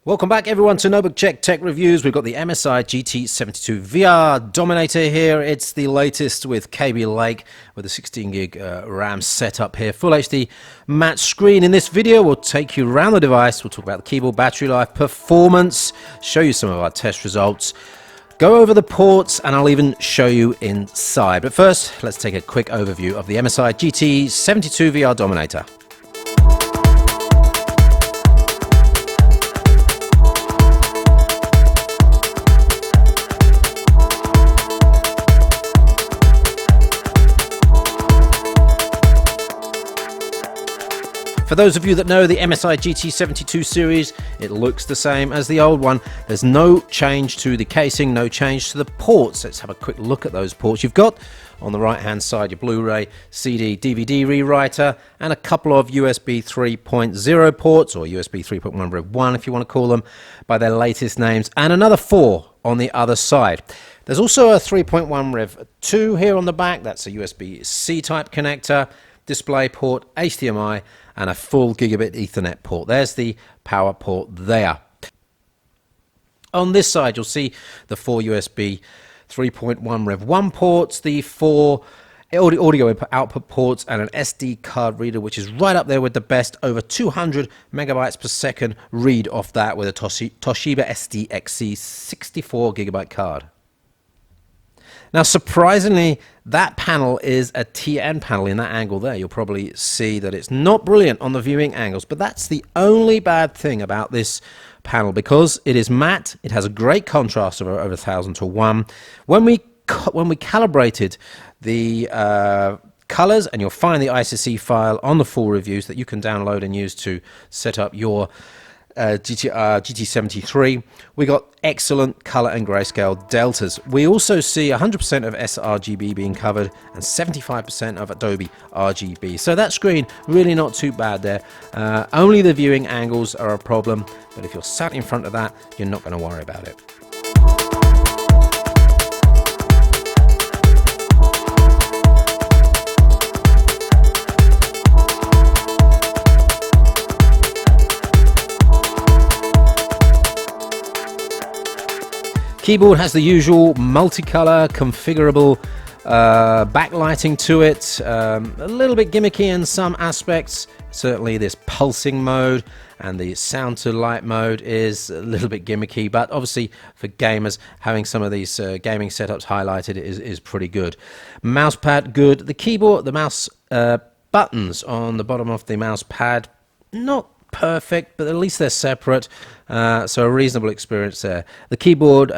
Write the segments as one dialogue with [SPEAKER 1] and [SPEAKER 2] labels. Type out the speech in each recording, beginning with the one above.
[SPEAKER 1] Welcome back everyone to Notebookcheck Tech Reviews. We've got the MSI GT72VR Dominator here. It's the latest with Kaby Lake with a 16 gig RAM setup here. Full HD matte screen. In this video we'll take you around the device. We'll talk about the keyboard, battery life, performance, show you some of our test results, go over the ports, and I'll even show you inside. But first, let's take a quick overview of the MSI GT72VR Dominator. For those of you that know the MSI GT72 series, it looks the same as the old one. There's no change to the casing, no change to the ports. Let's have a quick look at those ports. You've got on the right hand side your Blu-ray, CD, DVD rewriter, and a couple of USB 3.0 ports, or USB 3.1 Rev 1 if you want to call them by their latest names, and another 4 on the other side. There's also a 3.1 Rev 2 here on the back. That's a USB-C type connector, display port, HDMI, and a full gigabit Ethernet port. There's the power port there. On this side, you'll see the 4 USB 3.1 Rev 1 ports, the 4 audio input output ports, and an SD card reader, which is right up there with the best, over 200 megabytes per second read off that with a Toshiba SDXC 64 gigabyte card. Now, surprisingly, that panel is a TN panel in that angle there. You'll probably see that it's not brilliant on the viewing angles, but that's the only bad thing about this panel, because it is matte. It has a great contrast of over 1000 to 1. When we calibrated the colors, and you'll find the ICC file on the full reviews that you can download and use to set up your GT73, we got excellent color and grayscale deltas. We also see 100% of sRGB being covered and 75% of Adobe RGB. So that screen really not too bad there. Only the viewing angles are a problem, but if you're sat in front of that, you're not going to worry about it. Keyboard has the usual multicolor, configurable backlighting to it. A little bit gimmicky in some aspects. Certainly this pulsing mode and the sound to light mode is a little bit gimmicky, but obviously for gamers, having some of these gaming setups highlighted is pretty good. Mouse pad, good. The keyboard, the mouse buttons on the bottom of the mouse pad, not perfect, but at least they're separate, so a reasonable experience there. The keyboard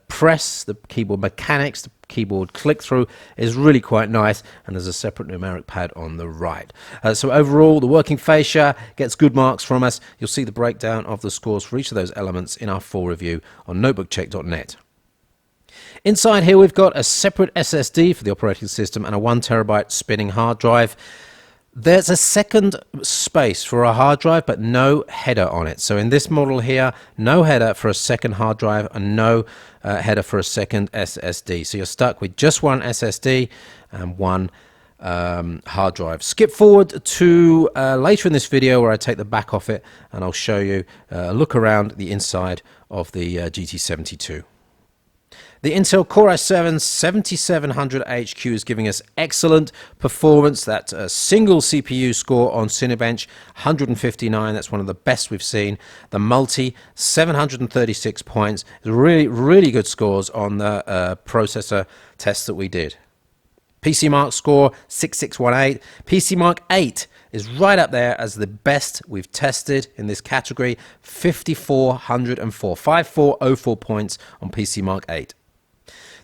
[SPEAKER 1] press, the keyboard mechanics, the keyboard click-through is really quite nice, and there's a separate numeric pad on the right. So overall, the working fascia gets good marks from us. You'll see the breakdown of the scores for each of those elements in our full review on notebookcheck.net. Inside here, we've got a separate SSD for the operating system and a 1 terabyte spinning hard drive. There's a second space for a hard drive, but no header on it. So in this model here, no header for a second hard drive and no header for a second SSD. So you're stuck with just one SSD and one hard drive. Skip forward to later in this video where I take the back off it and I'll show you a look around the inside of the GT72. The Intel Core i7-7700HQ is giving us excellent performance. That's a single CPU score on Cinebench, 159. That's one of the best we've seen. The multi, 736 points. Really, really good scores on the processor tests that we did. PC Mark score, 6618. PC Mark 8 is right up there as the best we've tested in this category, 5404. 5404 points on PC Mark 8.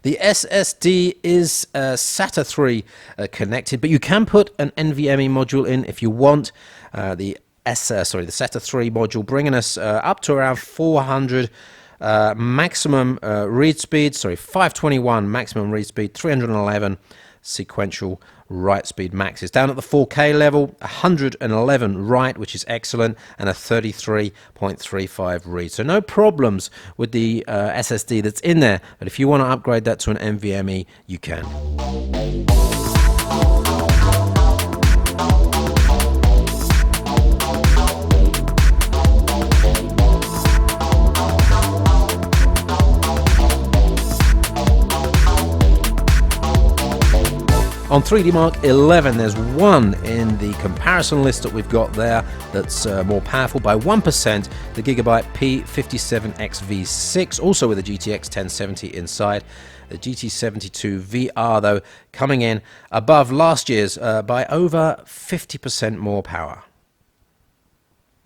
[SPEAKER 1] The SSD is SATA 3 connected, but you can put an NVMe module in if you want. The SATA 3 module bringing us up to around 400 maximum read speed. 521 maximum read speed, 311 sequential write speed maxes. Down at the 4K level, 111 write, which is excellent, and a 33.35 read. So no problems with the SSD that's in there, but if you want to upgrade that to an NVMe, you can. On 3D Mark 11, there's one in the comparison list that we've got there that's more powerful by 1%, the Gigabyte P57XV6, also with a GTX 1070 inside. The GT72VR, though, coming in above last year's by over 50% more power.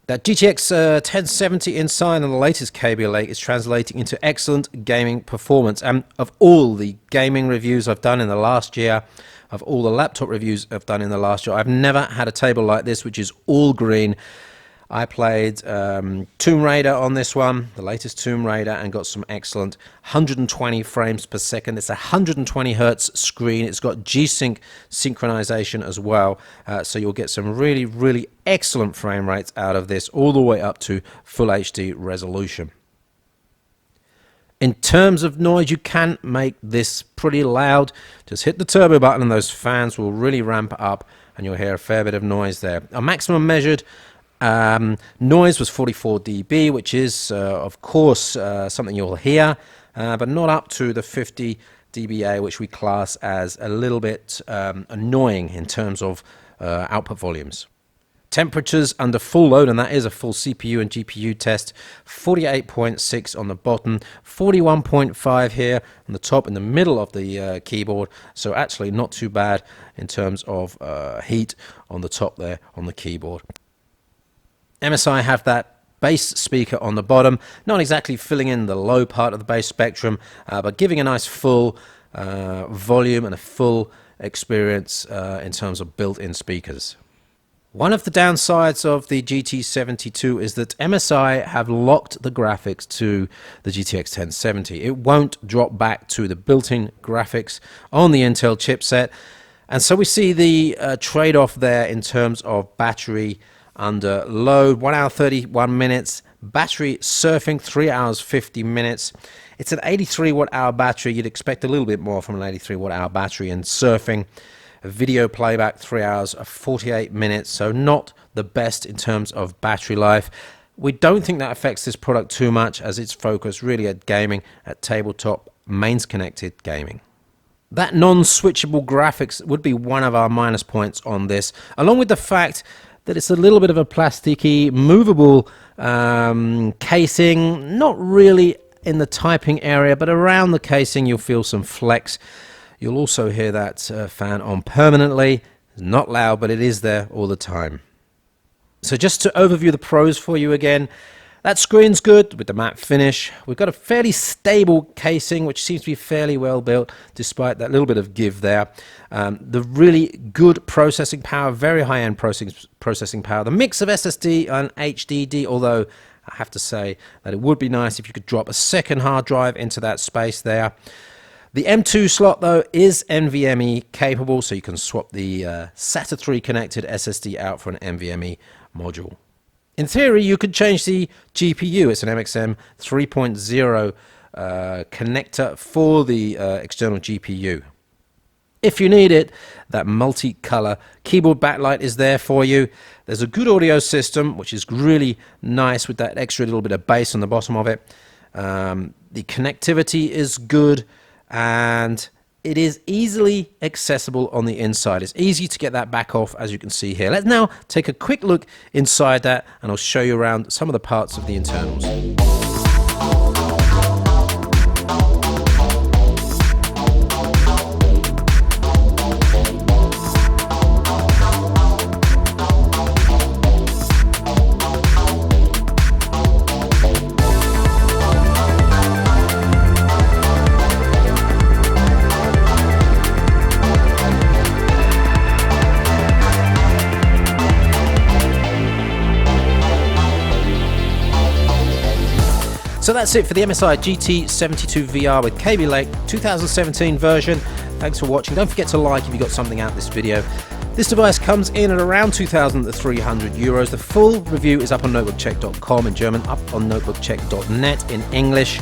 [SPEAKER 1] That GTX 1070 inside on the latest Kaby Lake is translating into excellent gaming performance. And of all the gaming reviews I've done in the last year, of all the laptop reviews I've done in the last year, I've never had a table like this, which is all green. I played Tomb Raider on this one, the latest Tomb Raider, and got some excellent 120 frames per second. It's a 120 hertz screen. It's got G-Sync synchronization as well, so you'll get some really, really excellent frame rates out of this, all the way up to full HD resolution. In terms of noise, you can make this pretty loud. Just hit the turbo button and those fans will really ramp up and you'll hear a fair bit of noise there. Our maximum measured noise was 44 dB, which is, of course, something you'll hear, but not up to the 50 dBA, which we class as a little bit annoying in terms of output volumes. Temperatures under full load, and that is a full CPU and GPU test, 48.6 on the bottom, 41.5 here on the top in the middle of the keyboard, so actually not too bad in terms of heat on the top there on the keyboard. MSI have that bass speaker on the bottom, not exactly filling in the low part of the bass spectrum, but giving a nice full volume and a full experience in terms of built-in speakers. One of the downsides of the GT72 is that MSI have locked the graphics to the GTX 1070. It won't drop back to the built-in graphics on the Intel chipset, and so we see the trade-off there in terms of battery under load, 1 hour 31 minutes, battery surfing 3 hours 50 minutes. It's an 83 watt-hour battery. You'd expect a little bit more from an 83 watt-hour battery in surfing. Video playback 3 hours 48 minutes, so not the best in terms of battery life. We don't think that affects this product too much, as it's focused really at gaming, at tabletop, mains connected gaming. That non-switchable graphics would be one of our minus points on this, along with the fact that it's a little bit of a plasticky, movable casing, not really in the typing area, but around the casing you'll feel some flex. You'll also hear that fan on permanently. It's not loud, but it is there all the time. So just to overview the pros for you again, that screen's good with the matte finish. We've got a fairly stable casing, which seems to be fairly well built, despite that little bit of give there. The really good processing power, very high-end processing power. The mix of SSD and HDD, although I have to say that it would be nice if you could drop a second hard drive into that space there. The M2 slot, though, is NVMe capable, so you can swap the SATA 3 connected SSD out for an NVMe module. In theory, you could change the GPU. It's an MXM 3.0 connector for the external GPU. If you need it, that multi-color keyboard backlight is there for you. There's a good audio system, which is really nice with that extra little bit of bass on the bottom of it. The connectivity is good, and it is easily accessible on the inside. It's easy to get that back off, as you can see here. Let's now take a quick look inside that, and I'll show you around some of the parts of the internals. So that's it for the MSI GT72VR with Kaby Lake 2017 version. Thanks for watching. Don't forget to like if you got something out of this video. This device comes in at around 2,300 euros. The full review is up on Notebookcheck.com in German, up on Notebookcheck.net in English.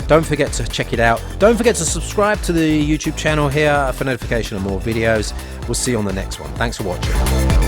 [SPEAKER 1] Don't forget to check it out. Don't forget to subscribe to the YouTube channel here for notification of more videos. We'll see you on the next one. Thanks for watching.